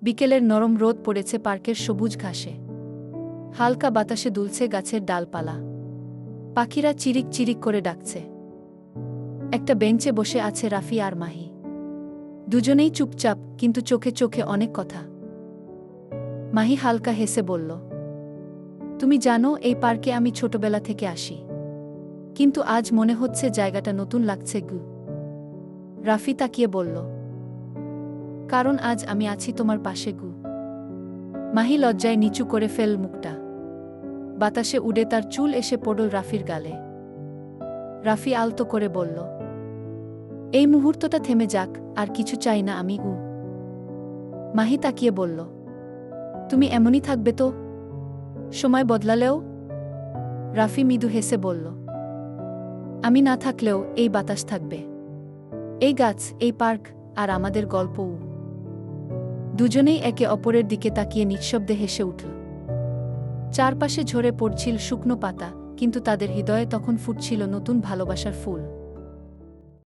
বিকেলের নরম রোদ পড়েছে পার্কের সবুজ ঘাসে। হালকা বাতাসে দুলছে গাছের ডালপালা। পাখিরা চিরিক চিরিক করে ডাকছে। একটা বেঞ্চে বসে আছে রাফি আর মাহি। দুজনেই চুপচাপ, কিন্তু চোখে চোখে অনেক কথা। মাহি হালকা হেসে বলল, তুমি জানো, এই পার্কে আমি ছোটবেলা থেকে আসি, কিন্তু আজ মনে হচ্ছে জায়গাটা নতুন লাগছে গু। রাফি তাকিয়ে বলল, কারণ আজ আমি আছি তোমার পাশে গু। মাহি লজ্জায় নিচু করে ফেল মুখটা। বাতাসে উড়ে তার চুল এসে পড়ল রাফির গালে। রাফি আলতো করে বলল, এই মুহূর্তটা থেমে যাক, আর কিছু চাই না আমি গু। মাহি তাকিয়ে বলল, তুমি এমনই থাকবে তো, সময় বদলালেও? রাফি মৃদু হেসে বলল, আমি না থাকলেও এই বাতাস থাকবে, এই গাছ, এই পার্ক, আর আমাদের গল্পও। দুজনেই একে অপরের দিকে তাকিয়ে নিঃশব্দে হেসে উঠল। চারপাশে ঝরে পড়ছিল শুকনো পাতা, কিন্তু তাদের হৃদয়ে তখন ফুটছিল নতুন ভালোবাসার ফুল।